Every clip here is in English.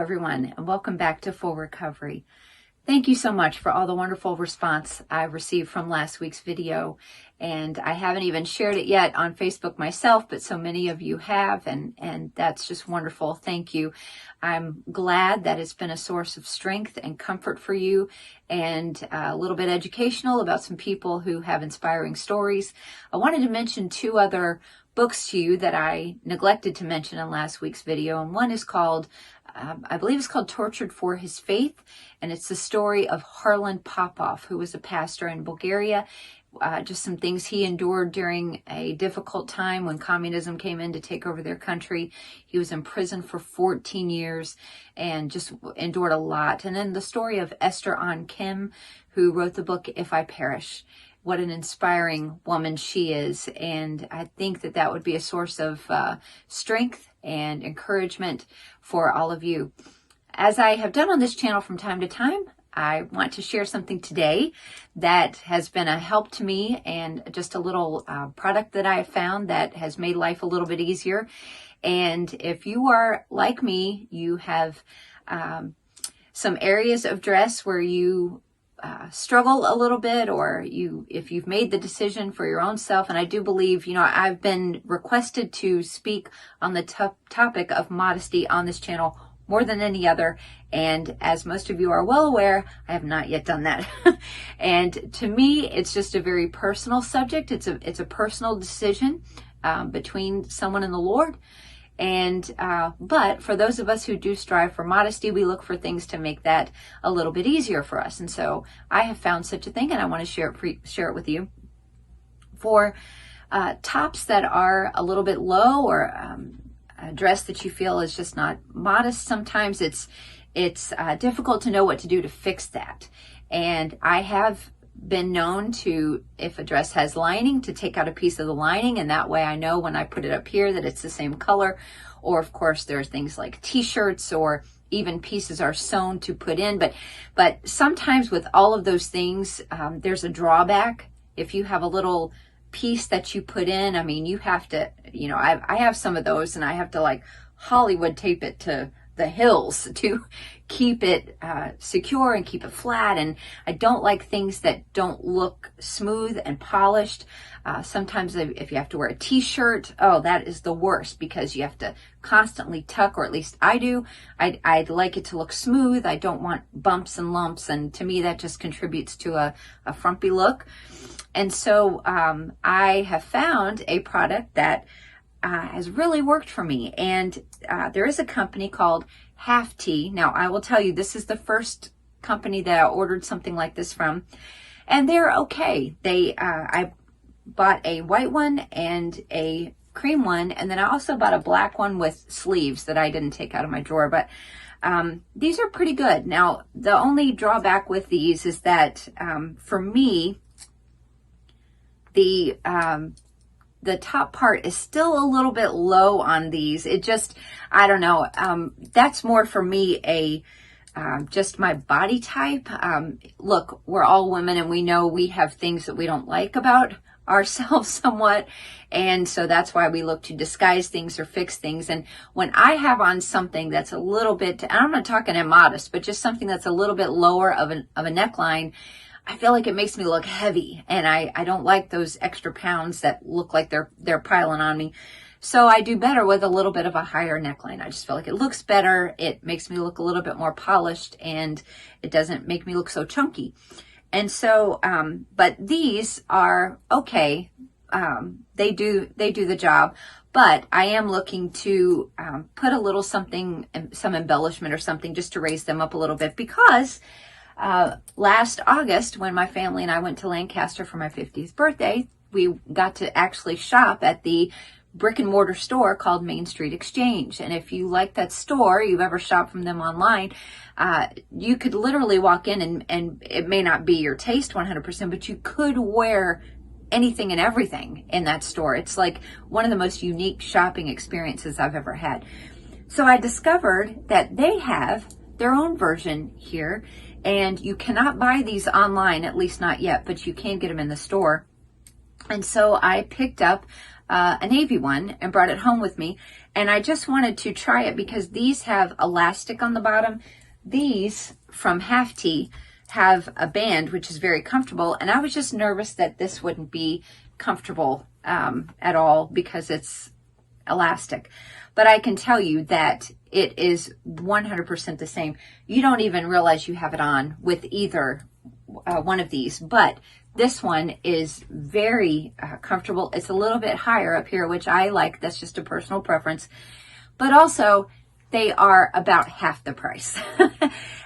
everyone, and welcome back to Full Recovery. Thank you so much for all the wonderful response I've received from last week's video. And I haven't even shared it yet on Facebook myself, but so many of you have, and that's just wonderful. Thank you. I'm glad that it's been a source of strength and comfort for you, and a little bit educational about some people who have inspiring stories. I wanted to mention two other books to you that I neglected to mention in last week's video, and one is called I believe it's called Tortured for His Faith, and it's the story of Harlan Popov, who was a pastor in Bulgaria. Just some things he endured during a difficult time when communism came in to take over their country. He was in prison for 14 years and just endured a lot. And then the story of Esther An Kim, who wrote the book If I Perish. What an inspiring woman she is. And I think that that would be a source of strength and encouragement for all of you. As I have done on this channel from time to time, I want to share something today that has been a help to me, and just a little product that I have found that has made life a little bit easier. And if you are like me, you have some areas of dress where you struggle a little bit, or if you've made the decision for your own self. And I do believe, I've been requested to speak on the topic of modesty on this channel more than any other. And as most of you are well aware, I have not yet done that. And to me, it's just a very personal subject. It's a personal decision between someone and the Lord. And but for those of us who do strive for modesty, we look for things to make that a little bit easier for us. And so I have found such a thing, and I want to share it with you. For tops that are a little bit low, or a dress that you feel is just not modest, sometimes it's difficult to know what to do to fix that. And I have been known to, if a dress has lining, to take out a piece of the lining, and that way I know when I put it up here that it's the same color. Or of course there are things like t-shirts, or even pieces are sewn to put in. But sometimes with all of those things, there's a drawback. If you have a little piece that you put in, I mean, you have to, I have some of those, and I have to like Hollywood tape it to the hills to keep it secure and keep it flat. And I don't like things that don't look smooth and polished. Sometimes if you have to wear a t-shirt, oh, that is the worst, because you have to constantly tuck, or at least I do. I'd like it to look smooth. I don't want bumps and lumps, and to me that just contributes to a frumpy look. And so I have found a product that has really worked for me. And there is a company called Half Tea. Now, I will tell you, this is the first company that I ordered something like this from, and they're okay. I bought a white one and a cream one, and then I also bought a black one with sleeves that I didn't take out of my drawer. But these are pretty good. Now, the only drawback with these is that for me, the top part is still a little bit low on these. It just, I don't know. That's more for me just my body type. Look, we're all women, and we know we have things that we don't like about ourselves somewhat. And so that's why we look to disguise things or fix things. And when I have on something that's a little bit, and I'm not talking immodest, but just something that's a little bit lower of a neckline, I feel like it makes me look heavy, and I don't like those extra pounds that look like they're piling on me. So I do better with a little bit of a higher neckline. I just feel like it looks better. It makes me look a little bit more polished, and it doesn't make me look so chunky. And so, but these are okay. They do the job. But I am looking to put a little something, some embellishment or something, just to raise them up a little bit, because last August, when my family and I went to Lancaster for my 50th birthday, we got to actually shop at the brick and mortar store called Main Street Exchange. And if you like that store, you've ever shopped from them online, you could literally walk in, and it may not be your taste 100%, but you could wear anything and everything in that store. It's like one of the most unique shopping experiences I've ever had. So I discovered that they have their own version here, and you cannot buy these online, at least not yet, but you can get them in the store. And so I picked up a navy one and brought it home with me. And I just wanted to try it because these have elastic on the bottom. These from Half T have a band, which is very comfortable. And I was just nervous that this wouldn't be comfortable at all because it's elastic. But I can tell you that it is 100% the same. You don't even realize you have it on with either one of these, but this one is very comfortable. It's a little bit higher up here, which I like. That's just a personal preference. But also, they are about half the price.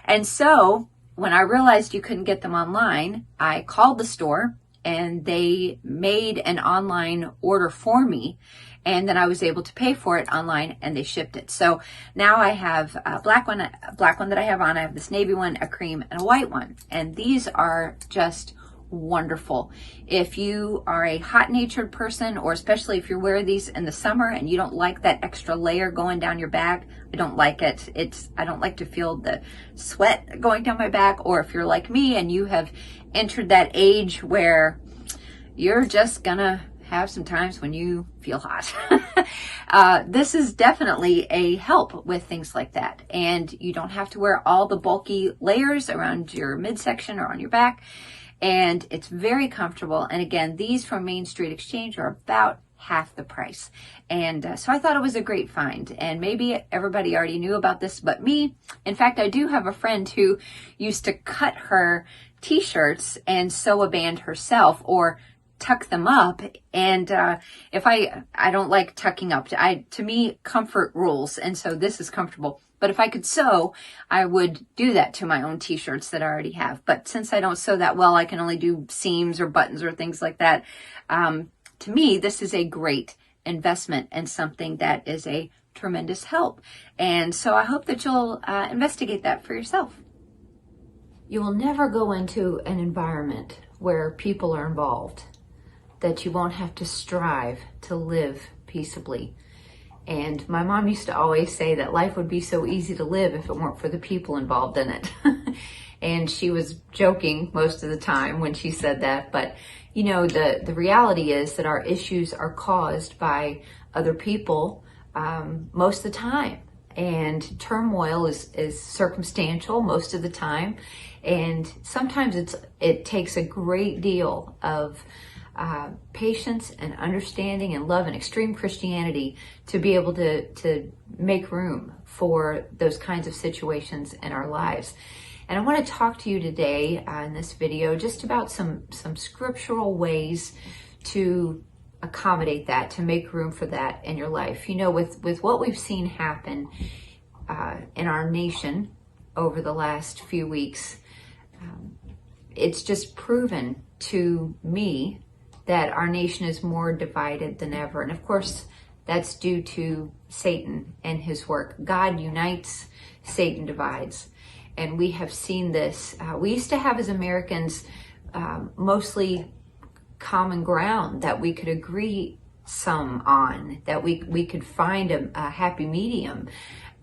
And so, when I realized you couldn't get them online, I called the store and they made an online order for me. And then I was able to pay for it online and they shipped it. So now I have a black one that I have on. I have this navy one, a cream, and a white one. And these are just wonderful. If you are a hot-natured person, or especially if you wear these in the summer and you don't like that extra layer going down your back, I don't like it. I don't like to feel the sweat going down my back. Or if you're like me and you have entered that age where you're just gonna have some times when you feel hot. This is definitely a help with things like that. And you don't have to wear all the bulky layers around your midsection or on your back. And it's very comfortable. And again, these from Main Street Exchange are about half the price. And so I thought it was a great find. And maybe everybody already knew about this but me. In fact, I do have a friend who used to cut her t-shirts and sew a band herself, or tuck them up. And if I don't like tucking up. To me, comfort rules. And so this is comfortable. But if I could sew, I would do that to my own t-shirts that I already have. But since I don't sew that well, I can only do seams or buttons or things like that. To me, this is a great investment and something that is a tremendous help. And so I hope that you'll investigate that for yourself. You will never go into an environment where people are involved that you won't have to strive to live peaceably. And my mom used to always say that life would be so easy to live if it weren't for the people involved in it. And she was joking most of the time when she said that. But, you know, the reality is that our issues are caused by other people most of the time. And turmoil is circumstantial most of the time. And sometimes it takes a great deal of patience and understanding and love and extreme Christianity to be able to make room for those kinds of situations in our lives. And I want to talk to you today in this video just about some scriptural ways to accommodate that, to make room for that in your life. You know, with what we've seen happen in our nation over the last few weeks, it's just proven to me that our nation is more divided than ever. And of course, that's due to Satan and his work. God unites, Satan divides. And we have seen this. We used to have, as Americans, mostly common ground that we could agree some on, that we could find a happy medium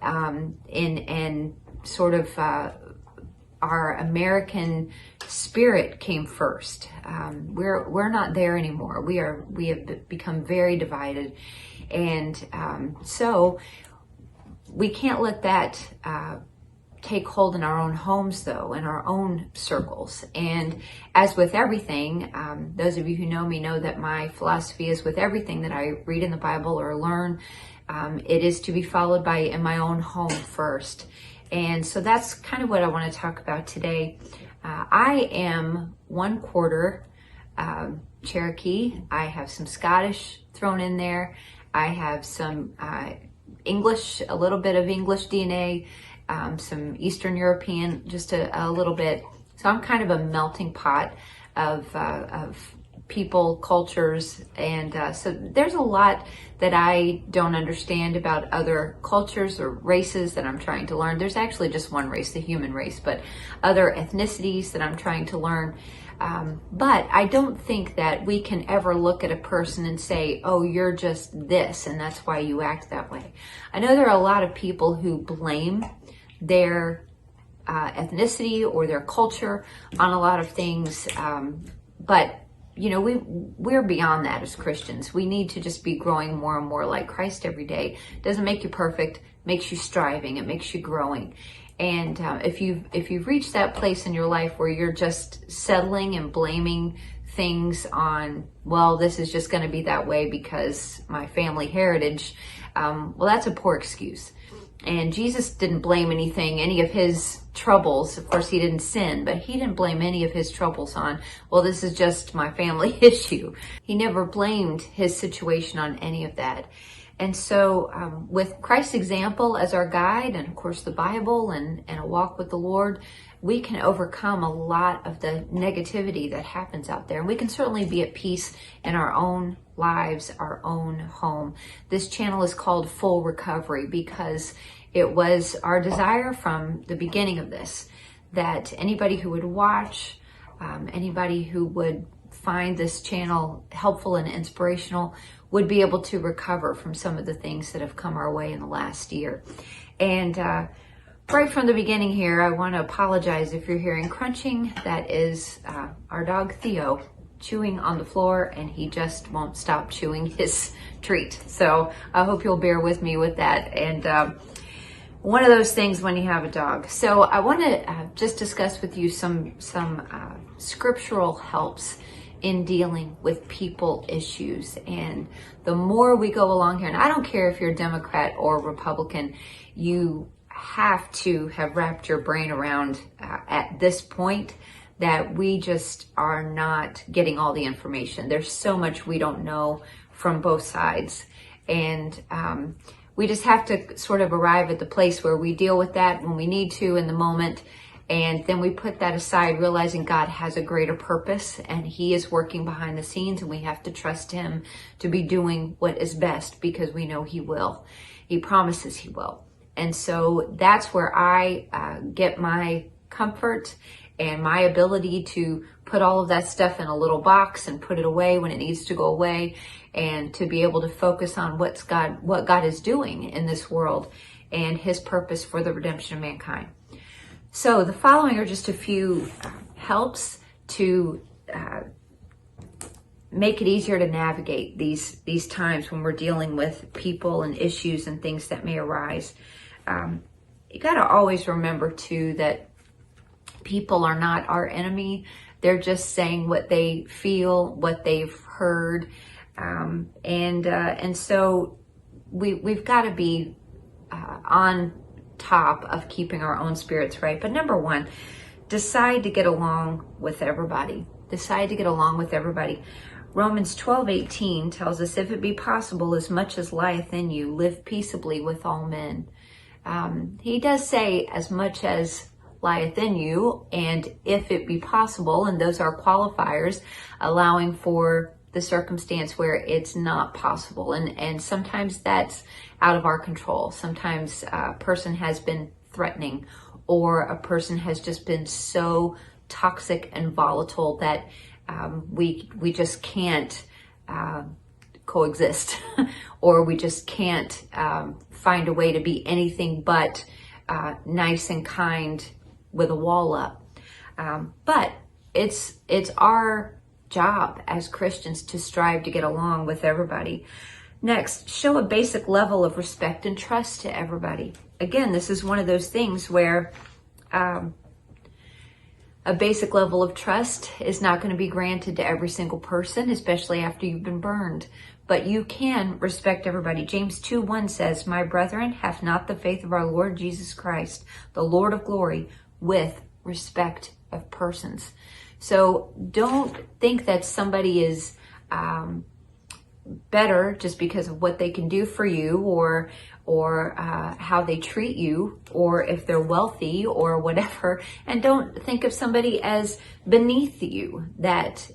and sort of our American spirit came first. We're not there anymore. We have become very divided, and so we can't let that take hold in our own homes, though, in our own circles. And as with everything, those of you who know me know that my philosophy is with everything that I read in the Bible or learn, it is to be followed by in my own home first. And so that's kind of what I want to talk about today. I am 1/4 Cherokee. I have some Scottish thrown in there. I have some English, a little bit of English DNA, some Eastern European, just a little bit. So I'm kind of a melting pot of people, cultures, and so there's a lot that I don't understand about other cultures or races that I'm trying to learn. There's actually just one race, the human race, but other ethnicities that I'm trying to learn. But I don't think that we can ever look at a person and say, oh, you're just this, and that's why you act that way. I know there are a lot of people who blame their ethnicity or their culture on a lot of things, but we're beyond that as Christians. We need to just be growing more and more like Christ every day. It doesn't make you perfect, makes you striving, it makes you growing. And if you've reached that place in your life where you're just settling and blaming things on, well, this is just going to be that way because my family heritage, well, that's a poor excuse. And Jesus didn't blame any of his troubles. Of course, he didn't sin, but he didn't blame any of his troubles on, well, this is just my family issue. He never blamed his situation on any of that. And so with Christ's example as our guide, and of course the Bible and a walk with the Lord, we can overcome a lot of the negativity that happens out there. And we can certainly be at peace in our own lives, our own home. This channel is called Full Recovery because it was our desire from the beginning of this, that anybody who would watch, anybody who would find this channel helpful and inspirational would be able to recover from some of the things that have come our way in the last year. And right from the beginning here, I want to apologize if you're hearing crunching. That is our dog Theo chewing on the floor, and he just won't stop chewing his treat. So I hope you'll bear with me with that. And one of those things when you have a dog. So I want to just discuss with you some scriptural helps in dealing with people issues. And the more we go along here, and I don't care if you're Democrat or Republican, you have to have wrapped your brain around at this point that we just are not getting all the information. There's so much we don't know from both sides. And we just have to sort of arrive at the place where we deal with that when we need to in the moment. And then we put that aside, realizing God has a greater purpose and he is working behind the scenes, and we have to trust him to be doing what is best because we know he will. He promises he will. And so that's where I get my comfort and my ability to put all of that stuff in a little box and put it away when it needs to go away, and to be able to focus on what God is doing in this world and his purpose for the redemption of mankind. So the following are just a few helps to make it easier to navigate these times when we're dealing with people and issues and things that may arise. You got to always remember too that people are not our enemy. They're just saying what they feel, what they've heard, and so we've got to be on top of keeping our own spirits right. But number one, decide to get along with everybody. Decide to get along with everybody. Romans 12:18 tells us, if it be possible, as much as lieth in you, live peaceably with all men. He does say as much as lieth in you, and if it be possible, and those are qualifiers, allowing for the circumstance where it's not possible. And sometimes that's out of our control. Sometimes a person has been threatening, or a person has just been so toxic and volatile that we just can't coexist, or we just can't find a way to be anything but nice and kind with a wall up. But it's our job as Christians to strive to get along with everybody. Next, show a basic level of respect and trust to everybody. Again, this is one of those things where a basic level of trust is not going to be granted to every single person, especially after you've been burned. But you can respect everybody. James 2:1 says, my brethren, have not the faith of our Lord Jesus Christ, the Lord of glory, with respect of persons. So don't think that somebody is better just because of what they can do for you, or how they treat you, or if they're wealthy or whatever. And don't think of somebody as beneath you that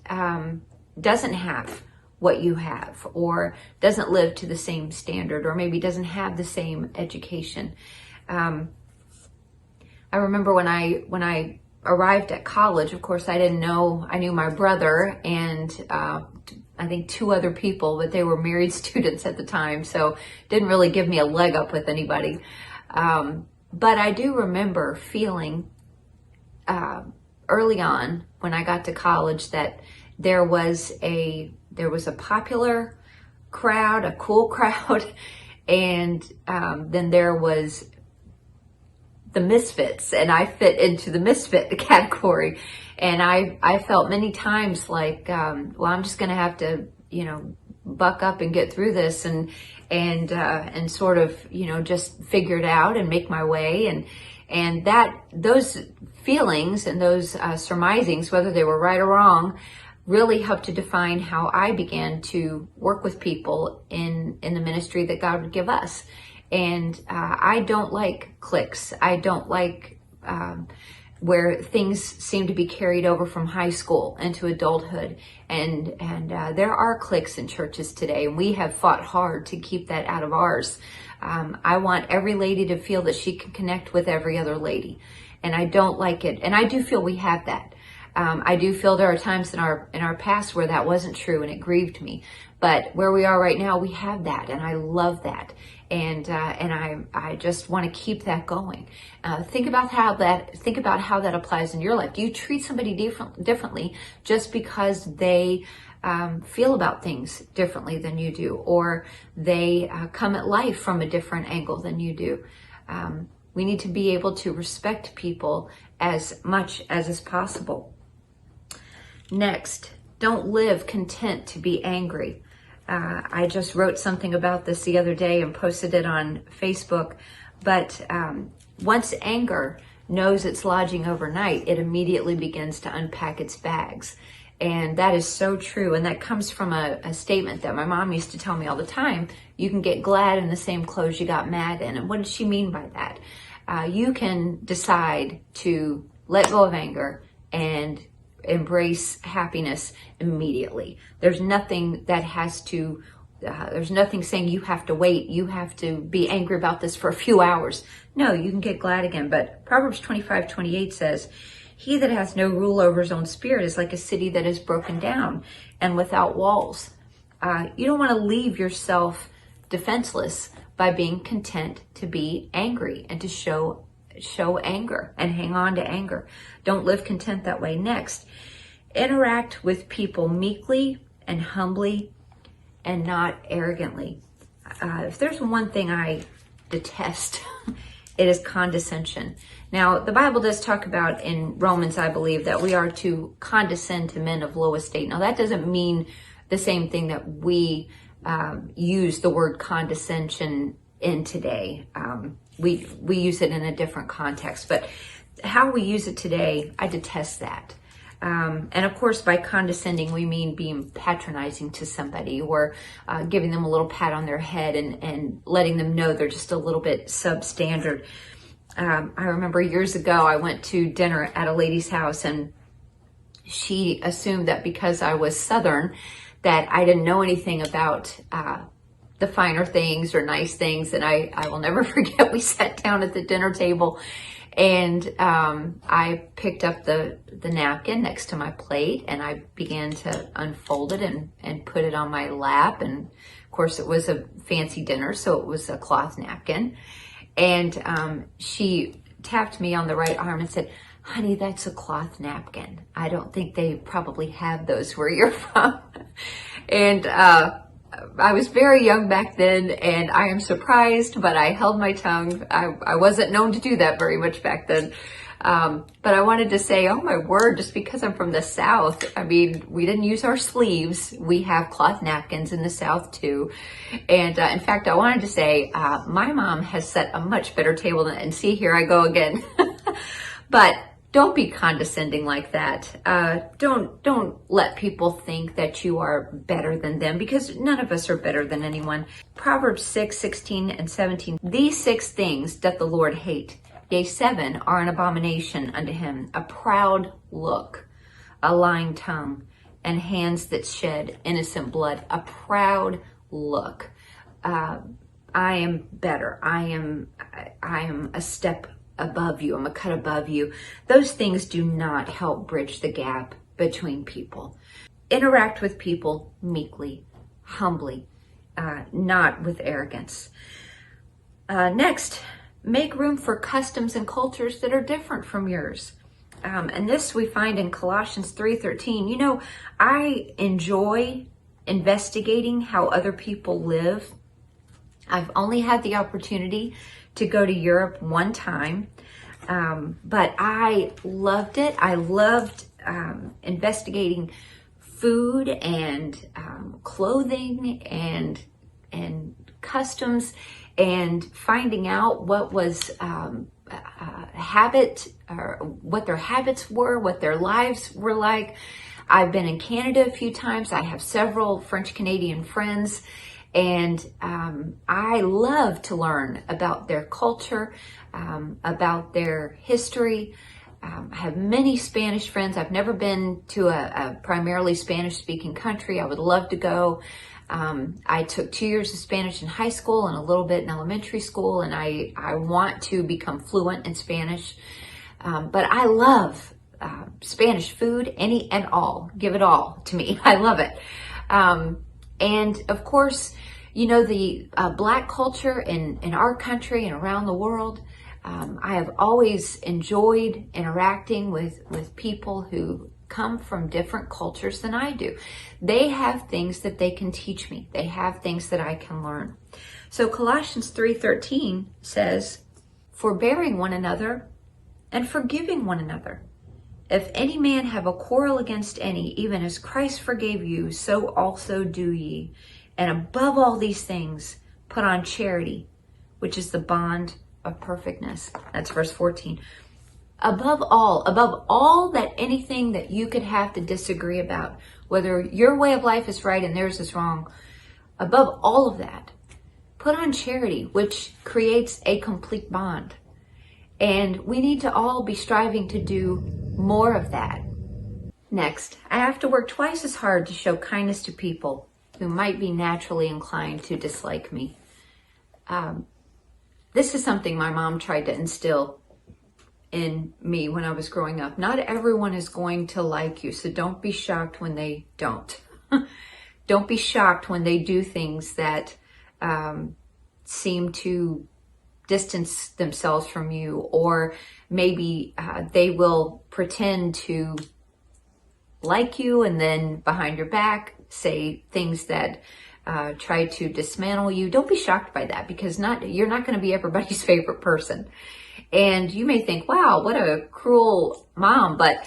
doesn't have what you have, or doesn't live to the same standard, or maybe doesn't have the same education. I remember when I arrived at college, of course, I didn't know, I knew my brother and I think two other people, but they were married students at the time, so didn't really give me a leg up with anybody. But I do remember feeling early on when I got to college that There was a popular crowd, a cool crowd, and then there was the misfits, and I fit into the misfit category. And I felt many times like, well, I'm just going to have to, buck up and get through this and sort of, just figure it out and make my way. And those feelings and those surmisings, whether they were right or wrong, really helped to define how I began to work with people in the ministry that God would give us. And I don't like cliques. I don't like where things seem to be carried over from high school into adulthood. And there are cliques in churches today, and we have fought hard to keep that out of ours. I want every lady to feel that she can connect with every other lady, and I don't like it. And I do feel we have that. I do feel there are times in our past where that wasn't true, and it grieved me. But where we are right now, we have that, and I love that. And I just want to keep that going. Think about how that applies in your life. Do you treat somebody differently just because they feel about things differently than you do, or they come at life from a different angle than you do? We need to be able to respect people as much as is possible. Next, don't live content to be angry. I just wrote something about this the other day and posted it on Facebook. But once anger knows it's lodging overnight, it immediately begins to unpack its bags. And that is so true. And that comes from a statement that my mom used to tell me all the time. You can get glad in the same clothes you got mad in. And what did she mean by that? You can decide to let go of anger and embrace happiness immediately. There's nothing there's nothing saying you have to wait, you have to be angry about this for a few hours. No, you can get glad again. But Proverbs 25:28 says, he that has no rule over his own spirit is like a city that is broken down and without walls. You don't want to leave yourself defenseless by being content to be angry and to show anger and hang on to anger. Don't live content that way. Next, interact with people meekly and humbly and not arrogantly. If there's one thing I detest, it is condescension. Now, the Bible does talk about in Romans, I believe, that we are to condescend to men of low estate. Now, that doesn't mean the same thing that we use the word condescension in today. We use it in a different context, but how we use it today, I detest that. And of course, by condescending, we mean being patronizing to somebody, or giving them a little pat on their head and letting them know they're just a little bit substandard. I remember years ago, I went to dinner at a lady's house, and she assumed that because I was Southern, that I didn't know anything about the finer things or nice things. And I will never forget, we sat down at the dinner table, and I picked up the napkin next to my plate, and I began to unfold it and put it on my lap. And of course, it was a fancy dinner, so it was a cloth napkin. And she tapped me on the right arm and said, honey, that's a cloth napkin. I don't think they probably have those where you're from. And I was very young back then, and I am surprised, but I held my tongue. I wasn't known to do that very much back then. But I wanted to say, oh my word, just because I'm from the South, I mean, we didn't use our sleeves. We have cloth napkins in the South too. And in fact, I wanted to say, my mom has set a much better table than, and see, here I go again. But don't be condescending like that. Don't let people think that you are better than them, because none of us are better than anyone. Proverbs 6:16 and 17. These 6 things doth the Lord hate. Yea, 7 are an abomination unto him: a proud look, a lying tongue, and hands that shed innocent blood. A proud look. I am better. I am a step above you. I'm a cut above you. Those things do not help bridge the gap between people. Interact with people meekly, humbly, not with arrogance. Next, make room for customs and cultures that are different from yours. And this we find in Colossians 3:13. You know, I enjoy investigating how other people live. I've only had the opportunity to go to Europe one time, but I loved it. I loved investigating food and clothing and customs, and finding out what was habit, or what their habits were, what their lives were like. I've been in Canada a few times. I have several French Canadian friends, and I love to learn about their culture, about their history. I have many Spanish friends. I've never been to a primarily Spanish-speaking country. I would love to go. I took 2 years of Spanish in high school and a little bit in elementary school, and I want to become fluent in Spanish. But I love Spanish food, any and all. Give it all to me. I love it. And of course, you know, the Black culture in our country and around the world. I have always enjoyed interacting with people who come from different cultures than I do. They have things that they can teach me. They have things that I can learn. So Colossians 3:13 says, forbearing one another and forgiving one another. If any man have a quarrel against any, even as Christ forgave you, so also do ye. And above all these things, put on charity, which is the bond of perfectness. That's verse 14. Above all that, anything that you could have to disagree about, whether your way of life is right and theirs is wrong, above all of that, put on charity, which creates a complete bond. And we need to all be striving to do more of that. Next, I have to work twice as hard to show kindness to people who might be naturally inclined to dislike me. This is something my mom tried to instill in me when I was growing up. Not everyone is going to like you, so don't be shocked when they don't. Don't be shocked when they do things that seem to distance themselves from you, or maybe they will pretend to like you and then behind your back say things that try to dismantle you. Don't be shocked by that, because you're not going to be everybody's favorite person. And you may think, wow, what a cruel mom, but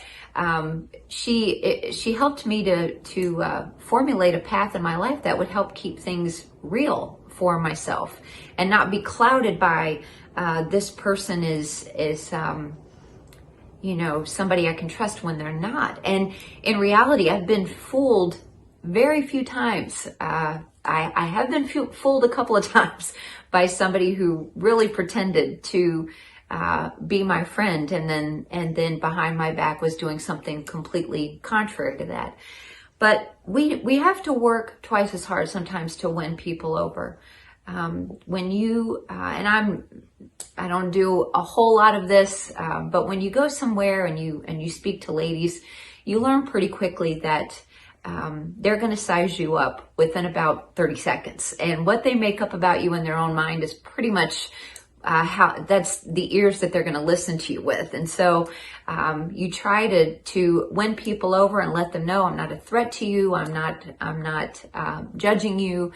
she helped me to formulate a path in my life that would help keep things real for myself and not be clouded by this person is you know, somebody I can trust when they're not. And in reality, I've been fooled very few times. I have been fooled a couple of times by somebody who really pretended to be my friend, and then behind my back was doing something completely contrary to that. But we have to work twice as hard sometimes to win people over. When you and I don't do a whole lot of this, but when you go somewhere and you speak to ladies, you learn pretty quickly that they're going to size you up within about 30 seconds. And what they make up about you in their own mind is pretty much that's the ears that they're going to listen to you with. And so you try to win people over and let them know, I'm not a threat to you. I'm not judging you,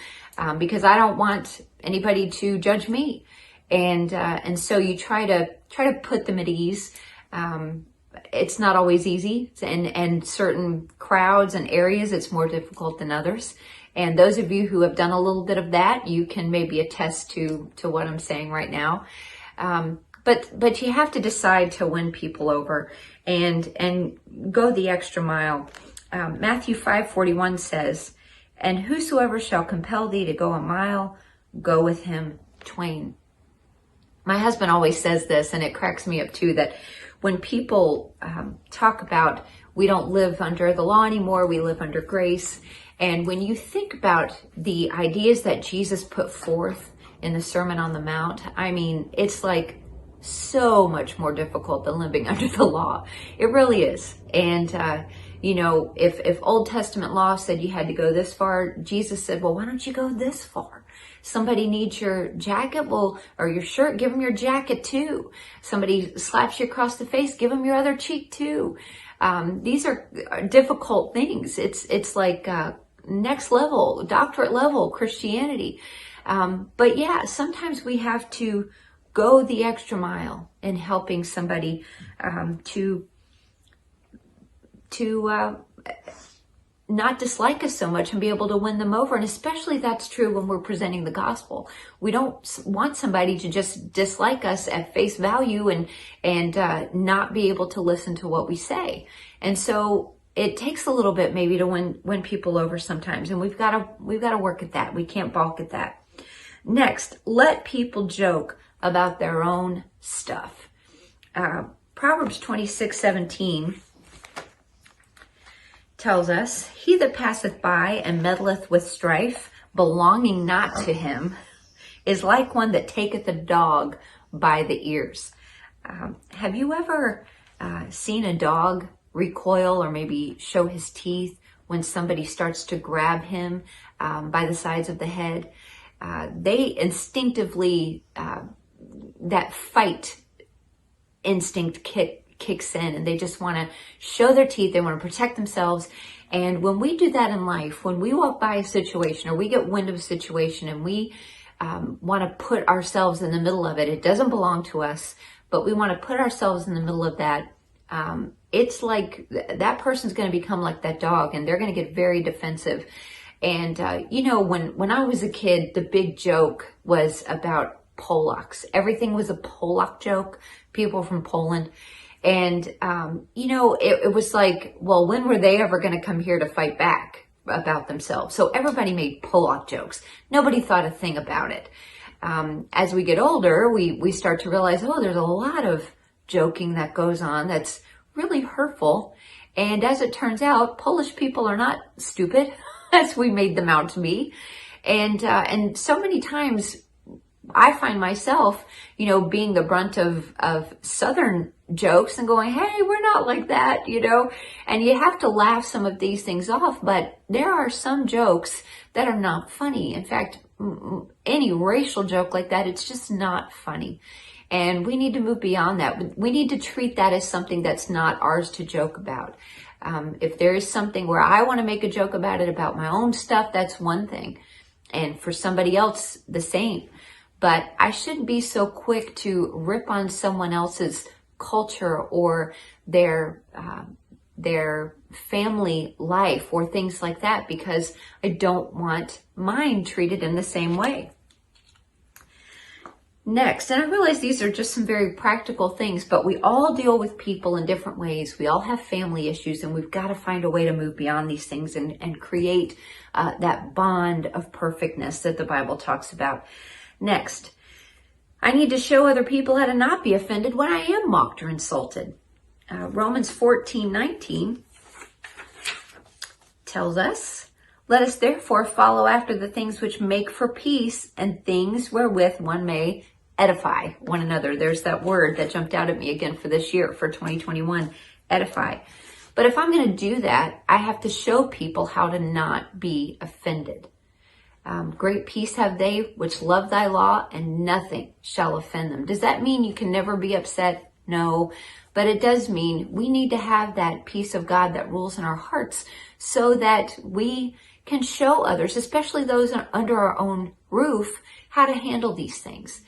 because I don't want anybody to judge me. And so you try to put them at ease. It's not always easy, and certain crowds and areas it's more difficult than others. And those of you who have done a little bit of that, you can maybe attest to what I'm saying right now. But you have to decide to win people over and go the extra mile. Matthew 5:41 says, "And whosoever shall compel thee to go a mile, go with him twain." My husband always says this, and it cracks me up too, that when people talk about we don't live under the law anymore, we live under grace. And when you think about the ideas that Jesus put forth in the Sermon on the Mount, I mean, it's like so much more difficult than living under the law. It really is. And, you know, if Old Testament law said you had to go this far, Jesus said, well, why don't you go this far? Somebody needs your jacket, well, or your shirt, give them your jacket too. Somebody slaps you across the face, give them your other cheek too. These are difficult things. It's like next level, doctorate level Christianity. But yeah, sometimes we have to go the extra mile in helping somebody to not dislike us so much and be able to win them over. And especially that's true when we're presenting the gospel. We don't want somebody to just dislike us at face value and not be able to listen to what we say. And so it takes a little bit maybe to win people over sometimes. And we've got to work at that. We can't balk at that. Next, let people joke about their own stuff. Proverbs 26:17 tells us, he that passeth by and meddleth with strife, belonging not to him, is like one that taketh a dog by the ears. Have you ever seen a dog recoil or maybe show his teeth when somebody starts to grab him by the sides of the head? They instinctively, that fight instinct kicks in, and they just want to show their teeth. They want to protect themselves. And when we do that in life, when we walk by a situation or we get wind of a situation and we want to put ourselves in the middle of it, it doesn't belong to us, but we want to put ourselves in the middle of that. It's like that person's going to become like that dog, and they're going to get very defensive. And, when I was a kid, the big joke was about Polacks. Everything was a Polak joke, people from Poland. And, it was like, well, when were they ever going to come here to fight back about themselves? So everybody made Polak jokes. Nobody thought a thing about it. As we get older, we start to realize, there's a lot of joking that goes on that's really hurtful. And as it turns out, Polish people are not stupid, as we made them out to be. And so many times I find myself, being the brunt of Southern jokes and going, hey, we're not like that, and you have to laugh some of these things off, but there are some jokes that are not funny. In fact, any racial joke like that, it's just not funny. And we need to move beyond that. We need to treat that as something that's not ours to joke about. If there is something where I want to make a joke about it, about my own stuff, that's one thing. And for somebody else, the same. But I shouldn't be so quick to rip on someone else's culture or their family life or things like that, because I don't want mine treated in the same way. Next, and I realize these are just some very practical things, but we all deal with people in different ways. We all have family issues, and we've got to find a way to move beyond these things and create that bond of perfectness that the Bible talks about. Next, I need to show other people how to not be offended when I am mocked or insulted. Romans 14:19 tells us, let us therefore follow after the things which make for peace and things wherewith one may edify one another. There's that word that jumped out at me again for this year, for 2021, edify. But if I'm going to do that, I have to show people how to not be offended. Great peace have they which love thy law, and nothing shall offend them. Does that mean you can never be upset? No, but it does mean we need to have that peace of God that rules in our hearts so that we can show others, especially those under our own roof, how to handle these things.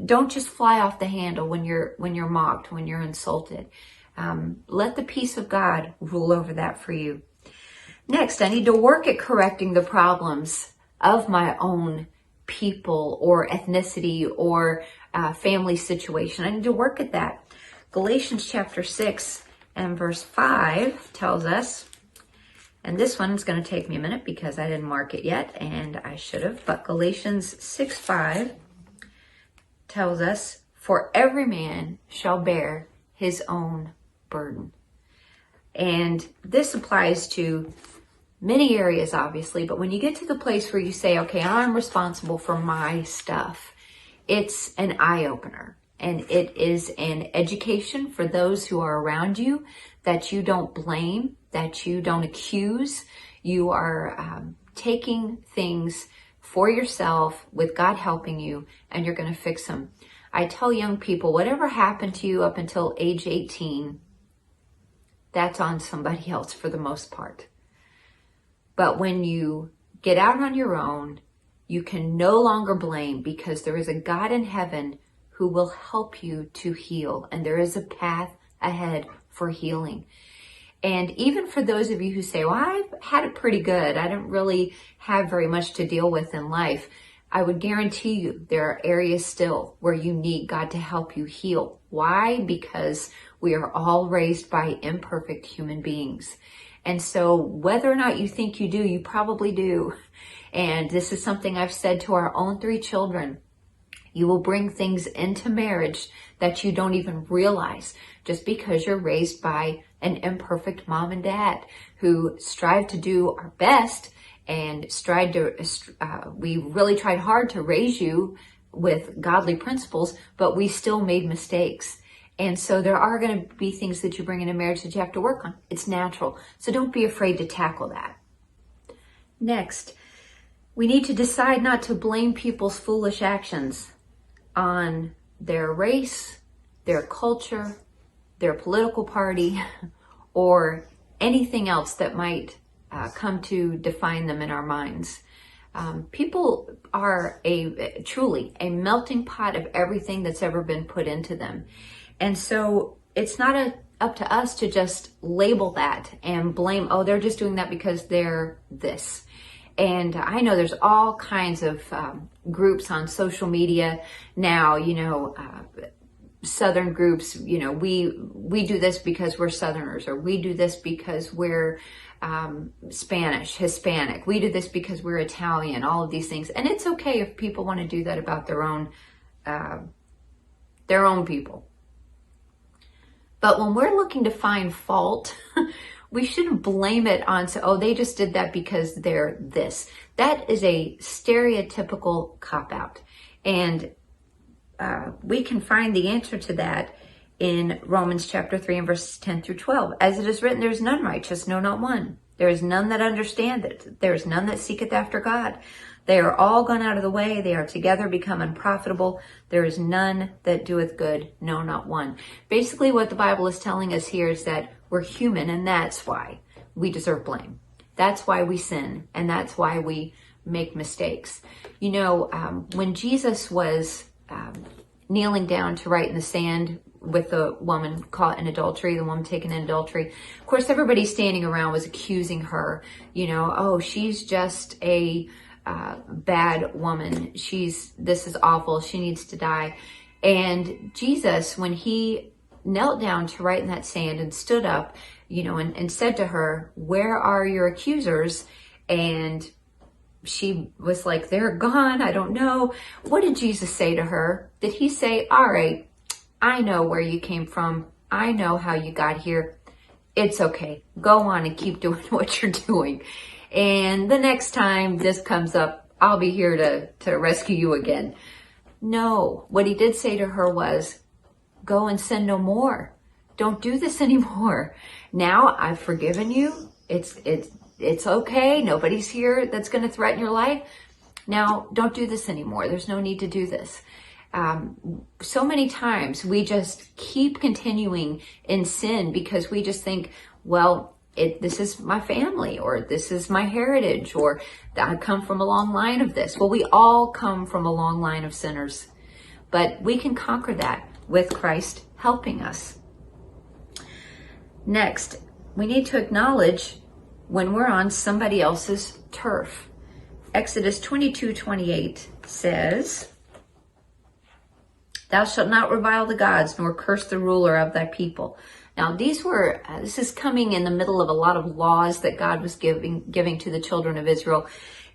Don't just fly off the handle when you're mocked, when you're insulted. Let the peace of God rule over that for you. Next, I need to work at correcting the problems of my own people or ethnicity or family situation. I need to work at that. Galatians chapter 6 and verse 5 tells us, and this one's going to take me a minute because I didn't mark it yet, and I should have, but Galatians 6:5 tells us, for every man shall bear his own burden. And this applies to many areas, obviously, but when you get to the place where you say, okay, I'm responsible for my stuff, it's an eye-opener. And it is an education for those who are around you, that you don't blame, that you don't accuse. You are taking things for yourself with God helping you, and you're going to fix them. I tell young people, whatever happened to you up until age 18, that's on somebody else for the most part. But when you get out on your own, you can no longer blame, because there is a God in heaven who will help you to heal. And there is a path ahead for healing. And even for those of you who say, well, I've had it pretty good, I don't really have very much to deal with in life, I would guarantee you there are areas still where you need God to help you heal. Why? Because we are all raised by imperfect human beings. And so whether or not you think you do, you probably do. And this is something I've said to our own 3 children. You will bring things into marriage that you don't even realize, just because you're raised by an imperfect mom and dad who strive to do our best and we really tried hard to raise you with godly principles, but we still made mistakes. And so there are going to be things that you bring into marriage that you have to work on. It's natural. So don't be afraid to tackle that. Next, we need to decide not to blame people's foolish actions on their race, their culture, their political party, or anything else that might come to define them in our minds. People are truly a melting pot of everything that's ever been put into them. And so it's not up to us to just label that and blame, oh, they're just doing that because they're this. And I know there's all kinds of groups on social media now, Southern groups, we do this because we're Southerners, or we do this because we're Spanish, Hispanic. We do this because we're Italian, all of these things. And it's okay if people want to do that about their own people. But when we're looking to find fault, we shouldn't blame it on, they just did that because they're this. That is a stereotypical cop-out. And we can find the answer to that in Romans chapter 3 and verses 10 through 12. As it is written, there is none righteous, no, not one. There is none that understandeth. There is none that seeketh after God. They are all gone out of the way. They are together become unprofitable. There is none that doeth good, no, not one. Basically, what the Bible is telling us here is that we're human, and that's why we deserve blame. That's why we sin, and that's why we make mistakes. When Jesus was kneeling down to write in the sand with the woman caught in adultery, the woman taken in adultery, of course, everybody standing around was accusing her, she's just a bad woman. This is awful. She needs to die. And Jesus, when he knelt down to write in that sand and stood up, and said to her, where are your accusers? And she was like, they're gone. I don't know. What did Jesus say to her? Did he say, all right, I know where you came from. I know how you got here. It's okay. Go on and keep doing what you're doing. And the next time this comes up, I'll be here to rescue you again. No, what he did say to her was, go and sin no more. Don't do this anymore. Now I've forgiven you. It's okay. Nobody's here that's going to threaten your life. Now don't do this anymore. There's no need to do this. So many times we just keep continuing in sin because we just think, well, this is my family, or this is my heritage, or I come from a long line of this. Well, we all come from a long line of sinners, but we can conquer that with Christ helping us. Next, we need to acknowledge when we're on somebody else's turf. Exodus 22:28 says, thou shalt not revile the gods, nor curse the ruler of thy people. Now, this is coming in the middle of a lot of laws that God was giving to the children of Israel.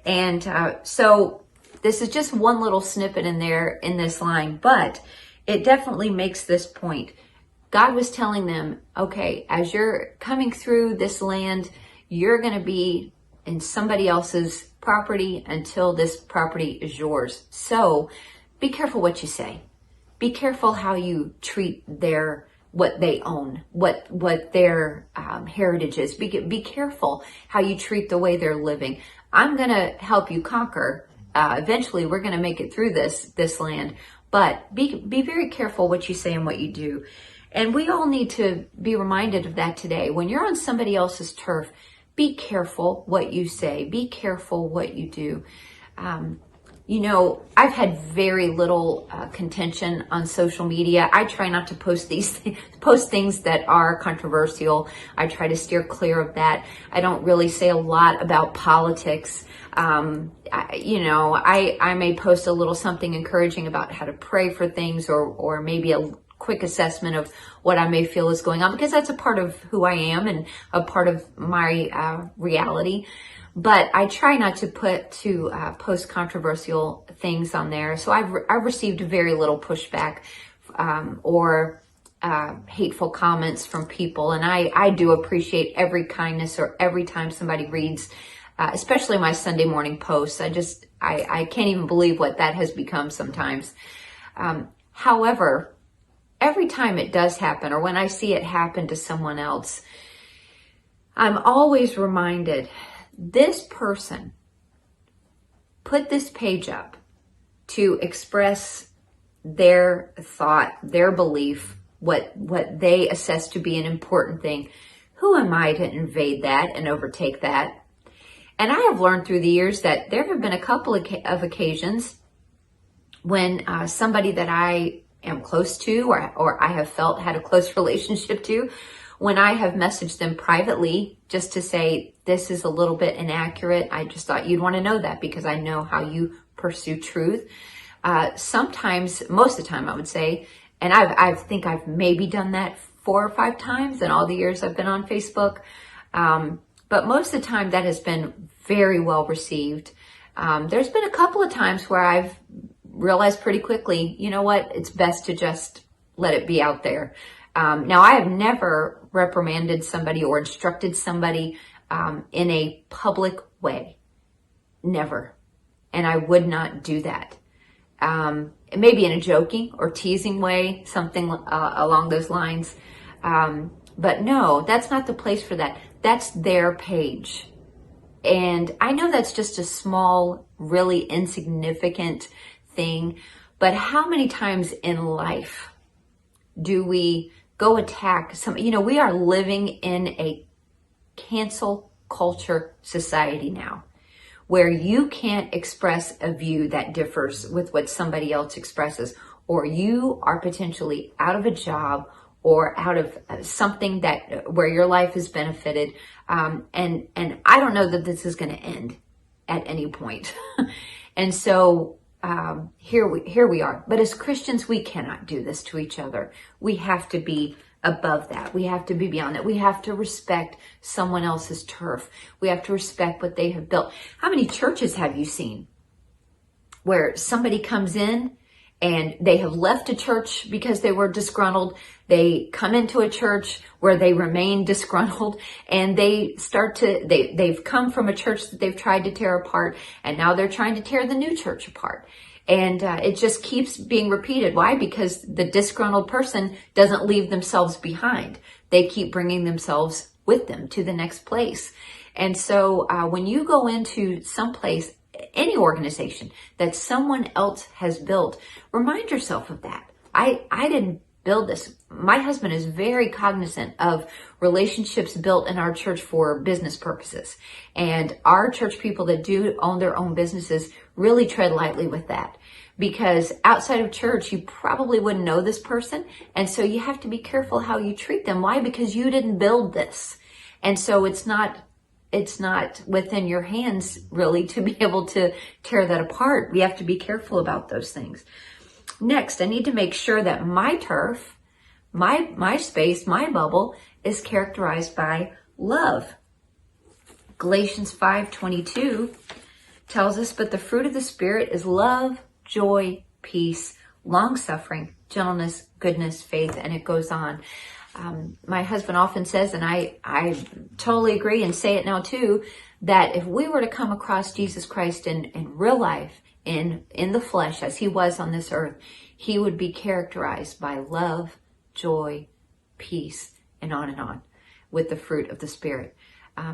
And so this is just one little snippet in there in this line, but it definitely makes this point. God was telling them, okay, as you're coming through this land, you're going to be in somebody else's property until this property is yours. So be careful what you say. Be careful how you treat what they own, what their heritage is. Be careful how you treat the way they're living. I'm going to help you conquer, Eventually, we're going to make it through this land. But be very careful what you say and what you do. And we all need to be reminded of that today. When you're on somebody else's turf, be careful what you say. Be careful what you do. I've had very little contention on social media. I try not to post things that are controversial. I try to steer clear of that. I don't really say a lot about politics. I may post a little something encouraging about how to pray for things, or maybe a quick assessment of what I may feel is going on, because that's a part of who I am and a part of my reality. But I try not to post controversial things on there. So I've received very little pushback or hateful comments from people, and I do appreciate every kindness or every time somebody reads, especially my Sunday morning posts. I can't even believe what that has become sometimes. However, every time it does happen, or when I see it happen to someone else, I'm always reminded, this person put this page up to express their thought, their belief, what they assess to be an important thing. Who am I to invade that and overtake that? And I have learned through the years that there have been a couple of occasions when somebody that I am close to, or I have felt had a close relationship to, when I have messaged them privately just to say, this is a little bit inaccurate. I just thought you'd want to know that because I know how you pursue truth. Sometimes, most of the time I would say, and I think I've maybe done that 4 or 5 times in all the years I've been on Facebook. But most of the time that has been very well received. There's been a couple of times where I've realized pretty quickly, you know what, it's best to just let it be out there. Now, I have never reprimanded somebody or instructed somebody in a public way. Never. And I would not do that. Maybe in a joking or teasing way, something along those lines. But no, that's not the place for that. That's their page. And I know that's just a small, really insignificant thing. But how many times in life do we go attack some? We are living in a cancel culture society now, where you can't express a view that differs with what somebody else expresses, or you are potentially out of a job or out of something where your life is benefited. And I don't know that this is going to end at any point. And so here we are. But as Christians, we cannot do this to each other. We have to be above that. We have to be beyond that. We have to respect someone else's turf. We have to respect what they have built. How many churches have you seen where somebody comes in and they have left a church because they were disgruntled? They come into a church where they remain disgruntled, and they've come from a church that they've tried to tear apart, and now they're trying to tear the new church apart. And it just keeps being repeated. Why? Because the disgruntled person doesn't leave themselves behind. They keep bringing themselves with them to the next place. And so when you go into some place, any organization that someone else has built, remind yourself of that. I didn't build this. My husband is very cognizant of relationships built in our church for business purposes. And our church people that do own their own businesses really tread lightly with that. Because outside of church, you probably wouldn't know this person. And so you have to be careful how you treat them. Why? Because you didn't build this. And so it's not within your hands really to be able to tear that apart. We have to be careful about those things. Next, I need to make sure that my turf, my space, my bubble is characterized by love. Galatians 5:22 tells us, but the fruit of the Spirit is love, joy, peace, long-suffering, gentleness, goodness, faith, and it goes on. My husband often says, and I totally agree and say it now too, that if we were to come across Jesus Christ in real life, in the flesh, as he was on this earth, he would be characterized by love, joy, peace, and on with the fruit of the Spirit.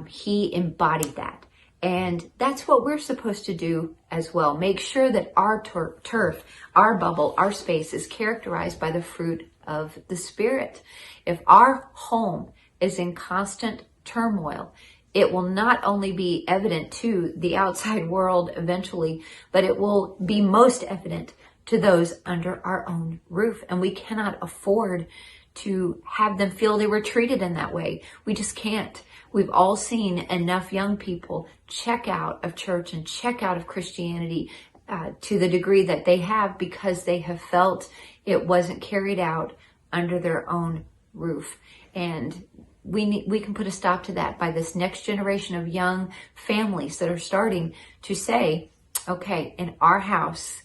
He embodied that. And that's what we're supposed to do as well. Make sure that our turf, our bubble, our space is characterized by the fruit of the Spirit. If our home is in constant turmoil, it will not only be evident to the outside world eventually, but it will be most evident to those under our own roof. And we cannot afford to have them feel they were treated in that way. We just can't. We've all seen enough young people check out of church and check out of Christianity to the degree that they have, because they have felt it wasn't carried out under their own roof. And we can put a stop to that by this next generation of young families that are starting to say, okay, in our house,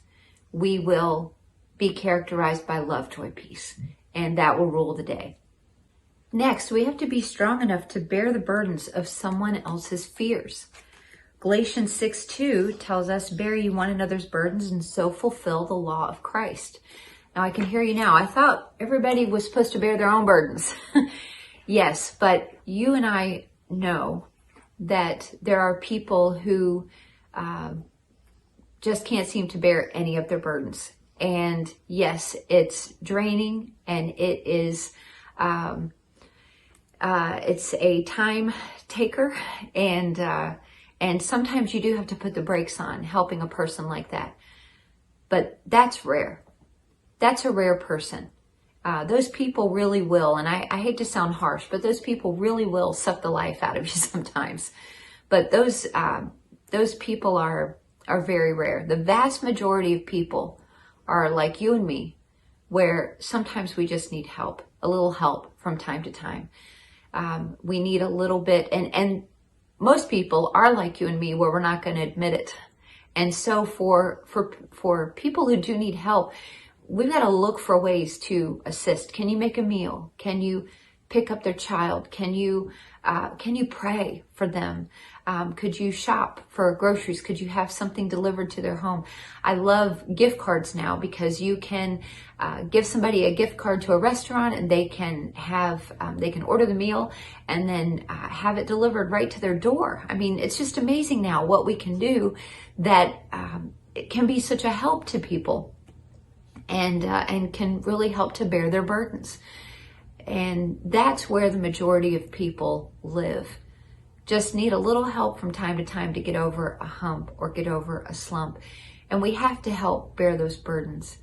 we will be characterized by love, joy, peace, and that will rule the day. Next, we have to be strong enough to bear the burdens of someone else's fears. Galatians 6:2 tells us, bear ye one another's burdens and so fulfill the law of Christ. Now I can hear you now. I thought everybody was supposed to bear their own burdens. Yes, but you and I know that there are people who just can't seem to bear any of their burdens. And yes, it's draining, and it is it's a time taker, and sometimes you do have to put the brakes on helping a person like that. But that's rare. That's a rare person. Those people really will, and I hate to sound harsh, but those people really will suck the life out of you sometimes. But those people are very rare. The vast majority of people are like you and me, where sometimes we just need help, a little help from time to time. We need a little bit, and most people are like you and me, where we're not going to admit it. And so for people who do need help, we've got to look for ways to assist. Can you make a meal? Can you pick up their child? Can you pray for them? Could you shop for groceries? Could you have something delivered to their home? I love gift cards now, because you can give somebody a gift card to a restaurant, and they can order the meal and then have it delivered right to their door. I mean, it's just amazing now what we can do that it can be such a help to people, and can really help to bear their burdens. And that's where the majority of people live. Just need a little help from time to time to get over a hump or get over a slump. And we have to help bear those burdens.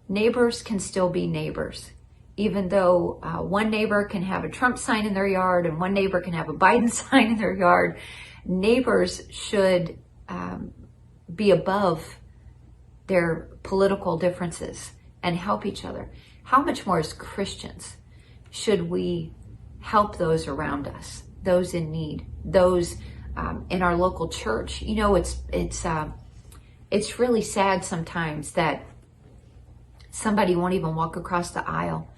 Neighbors can still be neighbors. Even though one neighbor can have a Trump sign in their yard and one neighbor can have a Biden sign in their yard, neighbors should be above their political differences and help each other. How much more as Christians should we help those around us, those in need, those in our local church? You know, it's really sad sometimes that somebody won't even walk across the aisle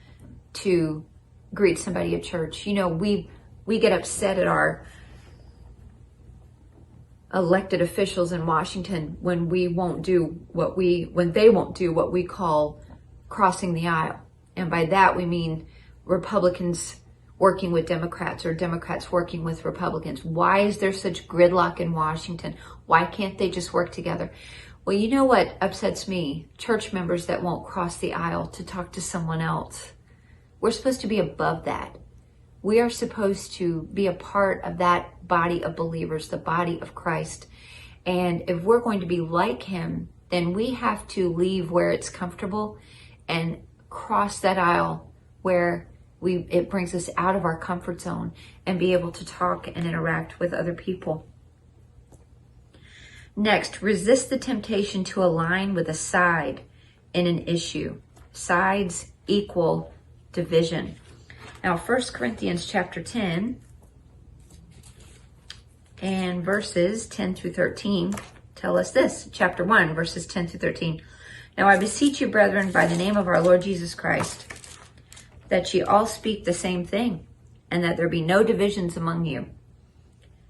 to greet somebody at church. You know, we get upset at our elected officials in Washington when they won't do what we call crossing the aisle. And by that we mean Republicans working with Democrats or Democrats working with Republicans. Why is there such gridlock in Washington? Why can't they just work together? Well, you know what upsets me? Church members that won't cross the aisle to talk to someone else. We're supposed to be above that. We are supposed to be a part of that body of believers, the body of Christ. And if we're going to be like him, then we have to leave where it's comfortable and cross that aisle where it brings us out of our comfort zone and be able to talk and interact with other people. Next, resist the temptation to align with a side in an issue. Sides equal division. Now, 1 Corinthians chapter 10 and verses 10 through 13 tell us this. Chapter 1, verses 10 through 13. Now I beseech you, brethren, by the name of our Lord Jesus Christ, that ye all speak the same thing, and that there be no divisions among you,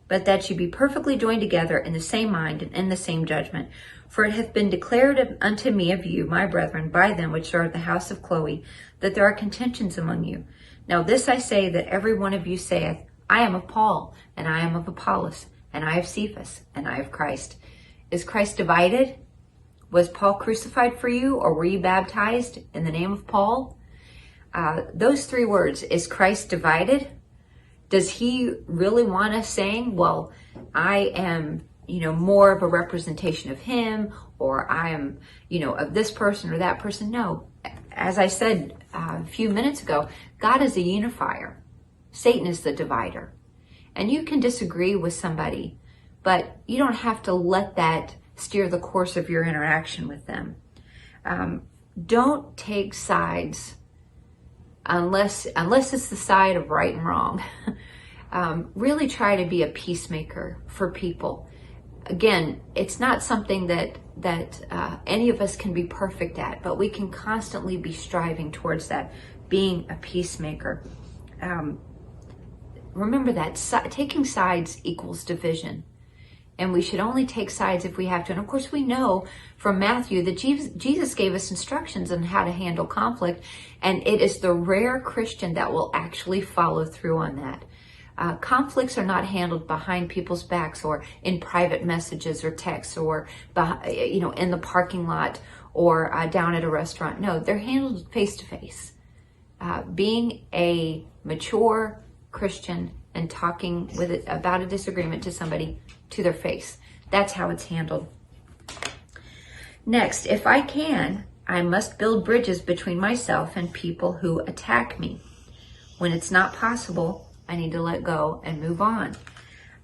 but that ye be perfectly joined together in the same mind and in the same judgment. For it hath been declared unto me of you, my brethren, by them which are of the house of Chloe, that there are contentions among you. Now this I say, that every one of you saith, I am of Paul, and I am of Apollos, and I have Cephas, and I have Christ. Is Christ divided? Was Paul crucified for you, or were you baptized in the name of Paul? Those three words, is Christ divided? Does he really want us saying, well, I am, more of a representation of him, or I am, of this person or that person? No. As I said a few minutes ago, God is a unifier. Satan is the divider. And you can disagree with somebody, but you don't have to let that steer the course of your interaction with them. Don't take sides unless it's the side of right and wrong. Really try to be a peacemaker for people. Again, it's not something that any of us can be perfect at, but we can constantly be striving towards that, being a peacemaker. Remember that taking sides equals division. And we should only take sides if we have to. And of course, we know from Matthew that Jesus gave us instructions on how to handle conflict. And it is the rare Christian that will actually follow through on that. Conflicts are not handled behind people's backs or in private messages or texts or, in the parking lot or down at a restaurant. No, they're handled face to face. Being a mature Christian and talking about a disagreement to somebody to their face. That's how it's handled. Next, if I can, I must build bridges between myself and people who attack me. When it's not possible, I need to let go and move on.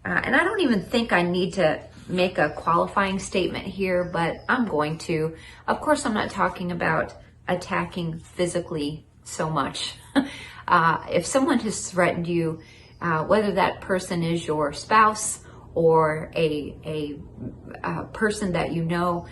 And I don't even think I need to make a qualifying statement here, but I'm going to. Of course, I'm not talking about attacking physically so much. If someone has threatened you, whether that person is your spouse or a person that you know,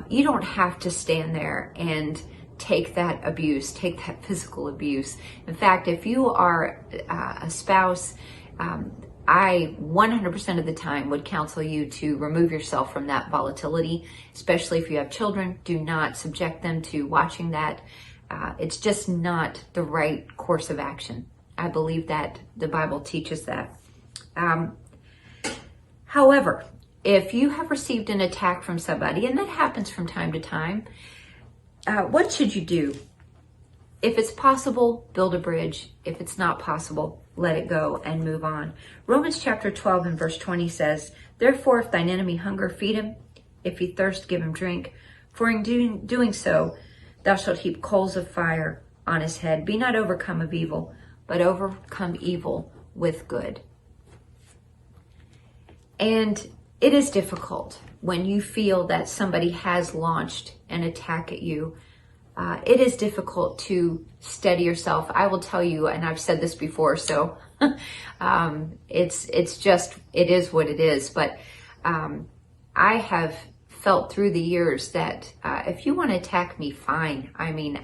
you don't have to stand there and take that abuse, take that physical abuse. In fact, if you are a spouse, I 100% of the time would counsel you to remove yourself from that volatility, especially if you have children. Do not subject them to watching that. It's just not the right course of action. I believe that the Bible teaches that. However, if you have received an attack from somebody, and that happens from time to time, what should you do? If it's possible, build a bridge. If it's not possible, let it go and move on. Romans chapter 12 and verse 20 says, therefore, if thine enemy hunger, feed him. If he thirst, give him drink. For in doing so, thou shalt heap coals of fire on his head. Be not overcome of evil, but overcome evil with good. And it is difficult when you feel that somebody has launched an attack at you. It is difficult to steady yourself. I will tell you, and I've said this before, so it is what it is. But I have felt through the years that if you want to attack me, fine. I mean,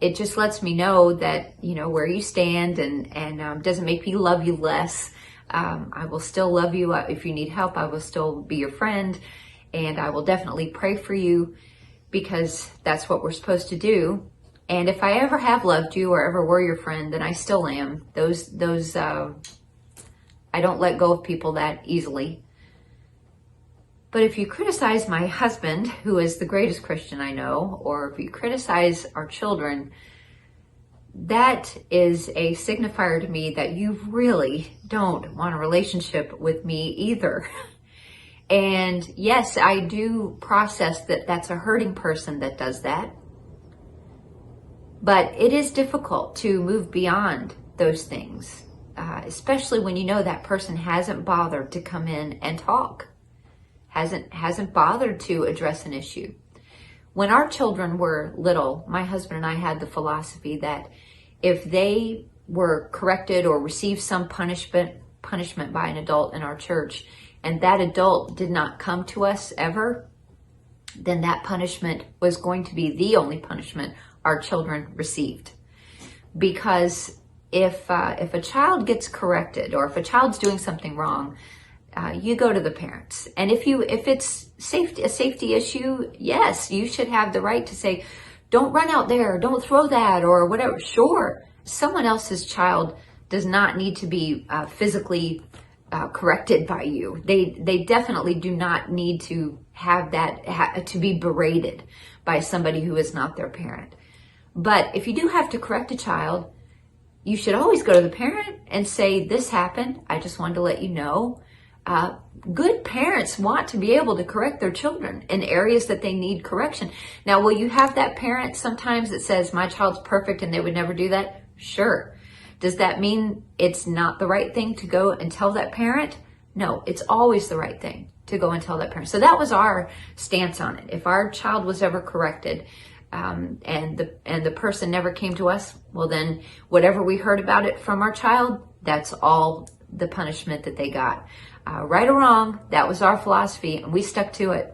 it just lets me know that, where you stand and doesn't make me love you less. I will still love you. If you need help, I will still be your friend, and I will definitely pray for you because that's what we're supposed to do. And if I ever have loved you or ever were your friend, then I still am. I don't let go of people that easily. But if you criticize my husband, who is the greatest Christian I know, or if you criticize our children, that is a signifier to me that you really don't want a relationship with me either. And yes, I do process that that's a hurting person that does that. But it is difficult to move beyond those things, especially when you know that person hasn't bothered to come in and talk, hasn't bothered to address an issue. When our children were little, my husband and I had the philosophy that if they were corrected or received some punishment by an adult in our church, and that adult did not come to us ever, then that punishment was going to be the only punishment our children received. Because if a child gets corrected, or if a child's doing something wrong, you go to the parents. And if it's a safety issue, yes, you should have the right to say, don't run out there, don't throw that, or whatever. Sure, someone else's child does not need to be physically corrected by you. They definitely do not need to have that, to be berated by somebody who is not their parent. But if you do have to correct a child, you should always go to the parent and say, this happened. I just wanted to let you know. Good parents want to be able to correct their children in areas that they need correction. Now, will you have that parent sometimes that says, my child's perfect and they would never do that? Sure. Does that mean it's not the right thing to go and tell that parent? No, it's always the right thing to go and tell that parent. So that was our stance on it. If our child was ever corrected, and the person never came to us, well then, whatever we heard about it from our child, that's all the punishment that they got. Right or wrong, that was our philosophy, and we stuck to it.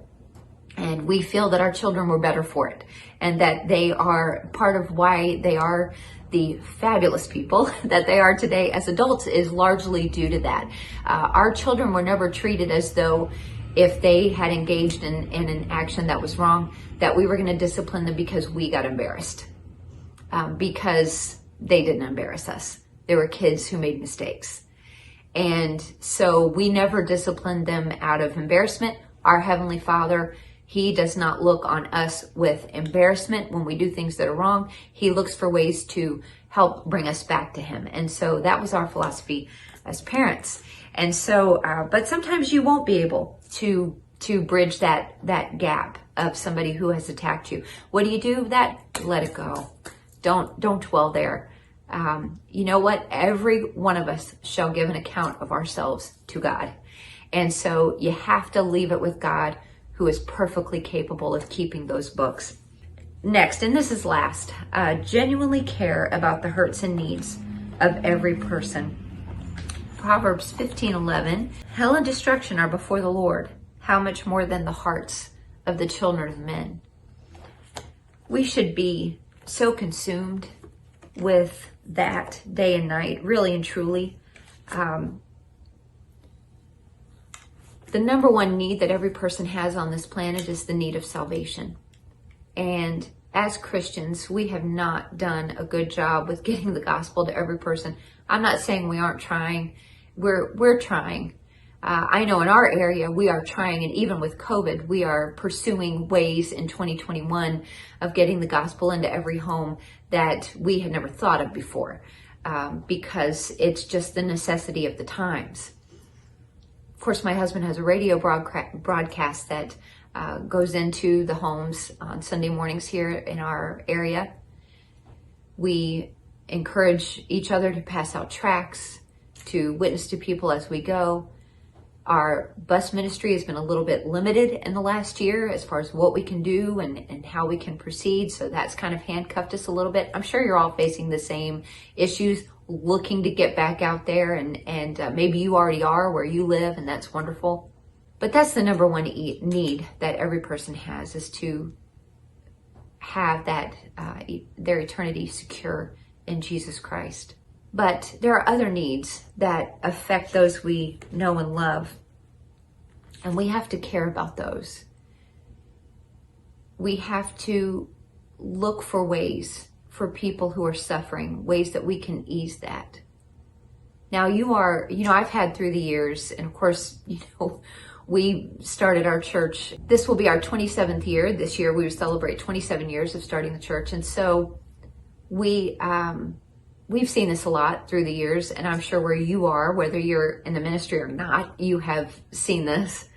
And we feel that our children were better for it, and that they are part of why they are the fabulous people that they are today as adults is largely due to that. Our children were never treated as though if they had engaged in an action that was wrong, that we were going to discipline them because we got embarrassed, because they didn't embarrass us. They were kids who made mistakes. And so we never disciplined them out of embarrassment. Our Heavenly Father, He does not look on us with embarrassment when we do things that are wrong. He looks for ways to help bring us back to Him. And so that was our philosophy as parents. And so, but sometimes you won't be able to bridge that gap of somebody who has attacked you. What do? Let it go. Don't dwell there. You know what? Every one of us shall give an account of ourselves to God. And so you have to leave it with God, who is perfectly capable of keeping those books. Next, and this is last, genuinely care about the hurts and needs of every person. Proverbs 15:11, hell and destruction are before the Lord. How much more than the hearts of the children of men. We should be so consumed with that day and night, really and truly. The number one need that every person has on this planet is the need of salvation. And as Christians, we have not done a good job with getting the gospel to every person. I'm not saying we aren't trying. We're trying. I know in our area, we are trying, and even with COVID, we are pursuing ways in 2021 of getting the gospel into every home that we had never thought of before, because it's just the necessity of the times. Of course, my husband has a radio broadcast that goes into the homes on Sunday mornings here in our area. We encourage each other to pass out tracts, to witness to people as we go. Our bus ministry has been a little bit limited in the last year as far as what we can do and how we can proceed. So that's kind of handcuffed us a little bit. I'm sure you're all facing the same issues, looking to get back out there, and maybe you already are where you live, and that's wonderful. But that's the number one need that every person has, is to have that their eternity secure in Jesus Christ. But there are other needs that affect those we know and love, and we have to care about those. We have to look for ways for people who are suffering, ways that we can ease that. Now I've had through the years, and of course, we started our church. This will be our 27th year. This year we will celebrate 27 years of starting the church. And so we've seen this a lot through the years, and I'm sure where you are, whether you're in the ministry or not, you have seen this.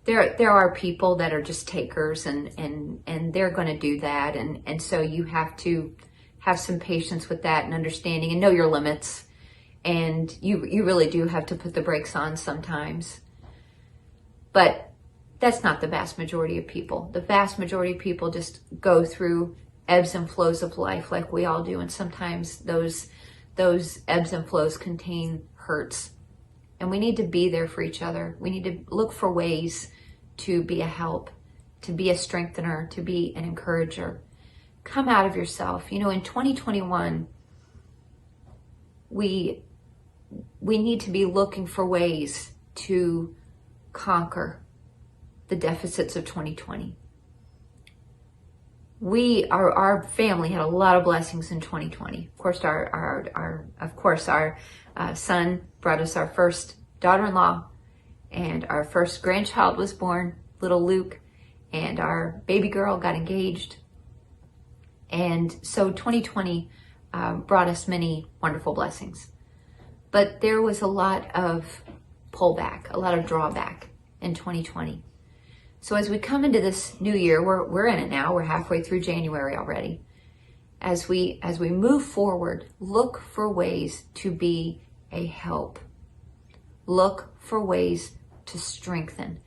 There are people that are just takers, and they're going to do that. And so you have to have some patience with that and understanding, and know your limits. And you really do have to put the brakes on sometimes. But that's not the vast majority of people. The vast majority of people just go through ebbs and flows of life like we all do. And sometimes those ebbs and flows contain hurts. And we need to be there for each other. We need to look for ways to be a help, to be a strengthener, to be an encourager. Come out of yourself. In 2021, we need to be looking for ways to conquer the deficits of 2020. Our family had a lot of blessings in 2020. Of course, our son brought us our first daughter-in-law, and our first grandchild was born, little Luke, and our baby girl got engaged. And so 2020 brought us many wonderful blessings. But there was a lot of pullback, a lot of drawback in 2020. So as we come into this new year, we're in it now, we're halfway through January already. As we move forward, look for ways to be a help. Look for ways to strengthen.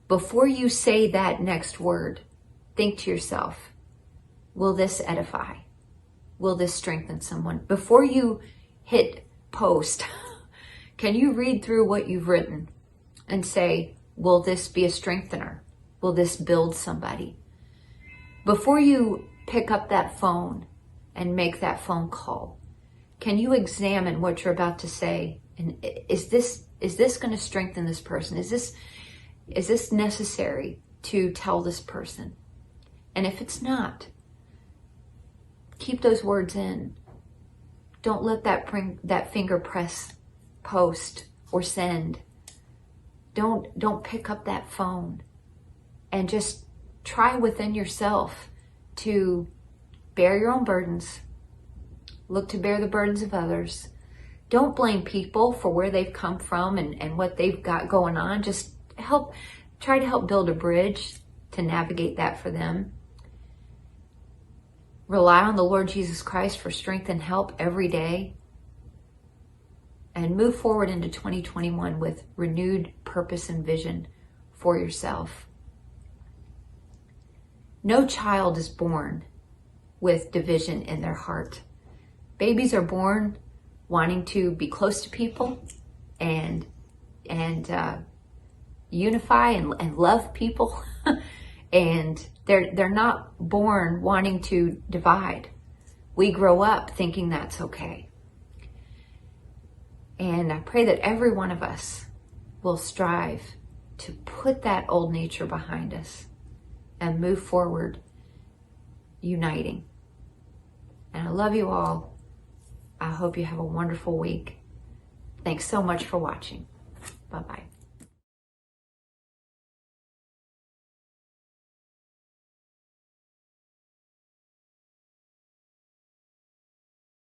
Before you say that next word, think to yourself, will this edify? Will this strengthen someone? Before you hit post, can you read through what you've written and say, will this be a strengthener? Will this build somebody? Before you pick up that phone and make that phone call, can you examine what you're about to say? And is this going to strengthen this person? Is this necessary to tell this person? And if it's not, keep those words in. Don't let that finger press post or send. Don't pick up that phone, and just try within yourself to bear your own burdens. Look to bear the burdens of others. Don't blame people for where they've come from and what they've got going on. Just try to help build a bridge to navigate that for them. Rely on the Lord Jesus Christ for strength and help every day. And move forward into 2021 with renewed purpose and vision for yourself. No child is born with division in their heart. Babies are born wanting to be close to people and unify and love people. And they're not born wanting to divide. We grow up thinking that's okay. And I pray that every one of us will strive to put that old nature behind us and move forward uniting. And I love you all. I hope you have a wonderful week. Thanks so much for watching. Bye-bye.